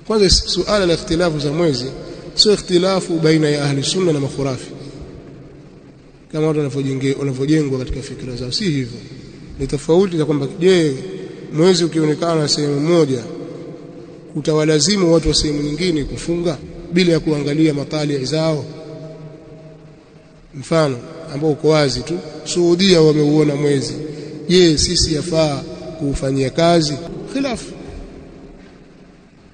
Kwanza suala la ikhtilafu za mwezi sio ikhtilafu baina ya ahli sunna na makhurafi kama watu wanavyojengwa katika fikra zao, si hivyo. Ni tofauti za kwamba je, mwezi ukionekana sehemu moja kutawalazimu watu wa sehemu nyingine kufunga bila ya kuangalia matali zao? Mfano ambao uko wazi tu, Saudia wameuona mwezi, je sisi yafaa kufanyia kazi? Khilafu.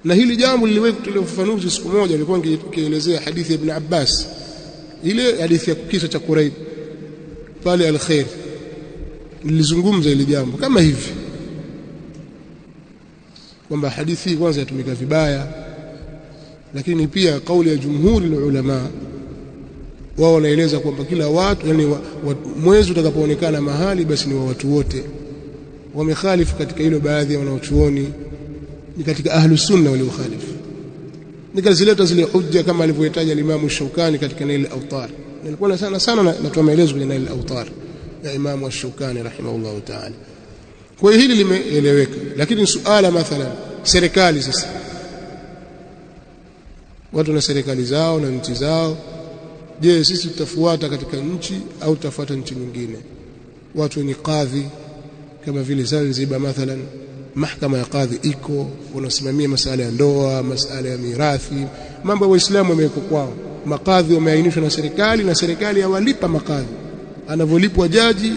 Na hili jambo liliwahi kutolewa ufafanuzi siku moja, nilikuwa nikielezea hadithi ya Ibn Abbas, ile hadithi ya kisa cha Quraib pale Al-Khair, nilizungumza ile jambo kama hivi kwamba hadithi hii kwanza yatumika vibaya, lakini pia kauli ya jumhuri la ulama wao wanaeleza kwamba kila watu, yani mwezi utakapoonekana mahali basi ni wa watu wote. Wamekhalifu katika hilo baadhi ya wanaochuoni, ni katika ahlus sunna waliokhalifu. Nikazileta zile hujja kama alivyotaja Imam Shaukani katika Nail al-Awtar. Nilikuwa sana natoa maelezo kwenye Nail al-Awtar ya Imam Shaukani rahimahullah ta'ala. Kwa hiyo hili limeeleweka, lakini suala mathalan serikali sasa, watu na serikali zao na nchi zao, je sisi tutafuata katika nchi au tutafuata nchi nyingine? Watu wenye kadhi kama vile Zanzibar mathalan, mahakama ya kadhi iko, wanasimamia masuala ya ndoa, masuala ya mirathi, mambo ya Uislamu yamewekwa kwao. Makadhi wameainishwa na serikali, na serikali yawalipa makadhi. Anavyolipwa jaji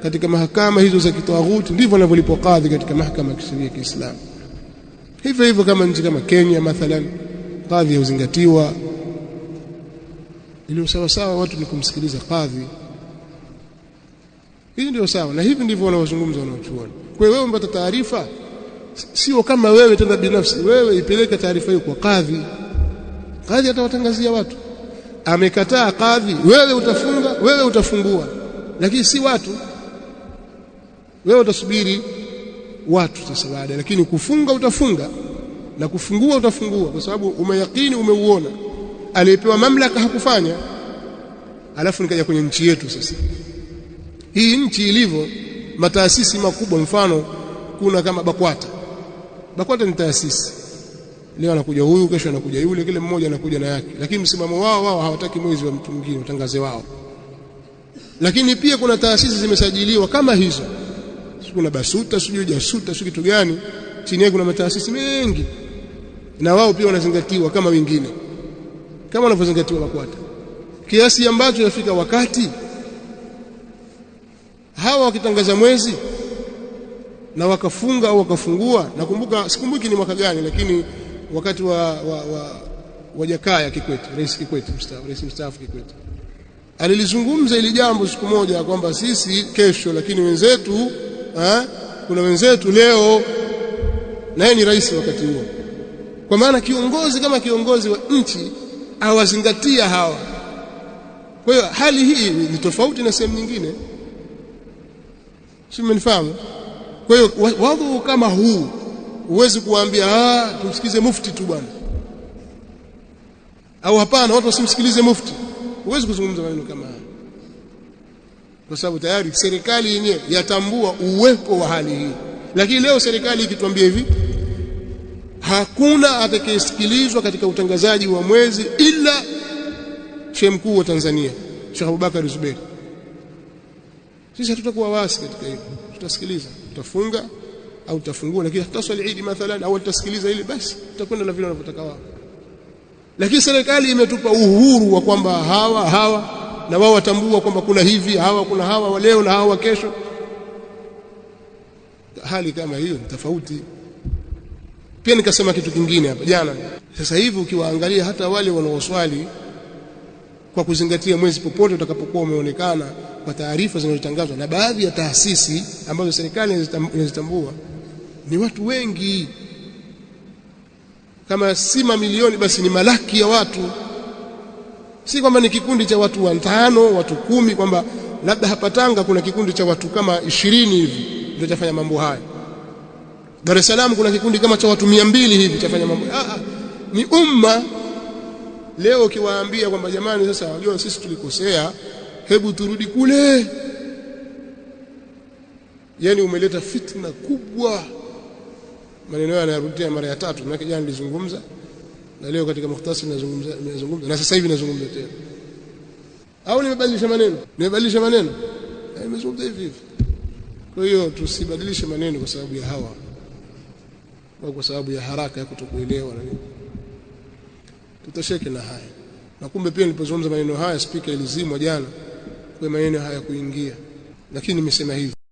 katika mahakama hizo za kitawaghuti ndivyo anavyolipwa kadhi katika mahakama ya kisheria ya Kiislamu. Hivyo hivyo kama nchi kama Kenya mathalan, kadhi huzingatiwa. Ili sawa sawa watu ni kumsikiliza kadhi. Hii ndio sawa, na hivi ndivyo wanaozungumza wanaochuoni. Kwa hiyo wewe mpata taarifa, sio kama wewe tena binafsi, wewe ipeleke taarifa hiyo kwa kadhi. Kadhi atawatangazia watu. Amekataa kadhi, wewe utafunga, wewe utafungua, lakini si watu. Wewe utasubiri watu sasa baada, lakini kufunga utafunga na kufungua utafungua, kwa sababu umeyakini, umeuona aliyepewa mamlaka hakufanya. Alafu nikaja kwenye nchi yetu sasa, hii nchi ilivyo, mataasisi makubwa, mfano kuna kama BAKWATA ni taasisi, leo anakuja huyu, kesho anakuja yule, kile mmoja anakuja na yake, lakini msimamo wao hawataki mwezi wa mtu mwingine utangaze wao. Lakini pia kuna taasisi zimesajiliwa kama hizo, kuna BASUTA, sijui JASUTA, sijui kitu gani, chini yake kuna mataasisi mengi, na wao pia wanazingatiwa kama wengine, kama wanavyozingatiwa BAKWATA, kiasi ambacho yafika wakati hawa wakitangaza mwezi na wakafunga au wakafungua. Nakumbuka, sikumbuki ni mwaka gani, lakini wakati wa Jakaya Kikwete, rais mstaafu Kikwete, alilizungumza ili jambo siku moja kwamba sisi kesho, lakini wenzetu kuna wenzetu leo, na yeye ni rais wakati huo. Kwa maana kiongozi kama kiongozi wa nchi awazingatia hawa. Kwa hiyo hali hii ni tofauti na sehemu nyingine, si mmenifahamu? Kwa hiyo wadhu kama huu huwezi kuambia tumsikize mufti tu bwana, au hapana watu wasimsikilize mufti. Huwezi kuzungumza maneno kama haya, kwa sababu tayari serikali yenyewe yatambua uwepo wa hali hii. Lakini leo serikali ikituambia hivi, hakuna atakayesikilizwa katika utangazaji wa mwezi ila Sheikh mkuu wa Tanzania Sheikh Abubakar Zuberi, sisi hatutakuwa wasi katika hilo, tutasikiliza, tutafunga au tutafungua, lakini tutaswali Eid mathalan au tutasikiliza ile, basi tutakwenda na vile wanavyotaka wao. Lakini serikali imetupa uhuru wa kwamba hawa na wao watambua kwamba kuna hivi, kuna hawa wa leo na hawa wa kesho. Hali kama hiyo ni tofauti. Pia nikasema kitu kingine hapa jana, sasa hivi ukiwaangalia hata wale wanaoswali kwa kuzingatia mwezi popote utakapokuwa umeonekana, kwa taarifa zinazotangazwa na baadhi ya taasisi ambazo serikali inazitambua, ni watu wengi, kama si mamilioni basi ni malaki ya watu. Si kwamba ni kikundi cha watu 5, watu 10, kwamba labda hapa Tanga kuna kikundi cha watu kama 20 hivi ndio chafanya mambo haya, Dar es Salaam kuna kikundi kama cha watu 200 hivi chafanya mambo. Ni umma. Leo ukiwaambia kwamba jamani, sasa unajua sisi tulikosea, hebu turudi kule, yani umeleta fitna kubwa. maneno haya yanarudia mara ya tatu, maana jana nilizungumza na leo katika mukhtasari nazungumza na sasa hivi nazungumza tena. Au nimebadilisha maneno? Nimezungumza hivi hivi. Kwa hiyo tusibadilishe maneno kwa sababu ya hawa au kwa sababu ya haraka ya kutokuelewa na nini. Tutosheke na haya. Na kumbe pia nilipozungumza maneno haya speaker ilizimwa jana kwa maneno haya kuingia. Lakini nimesema hivi.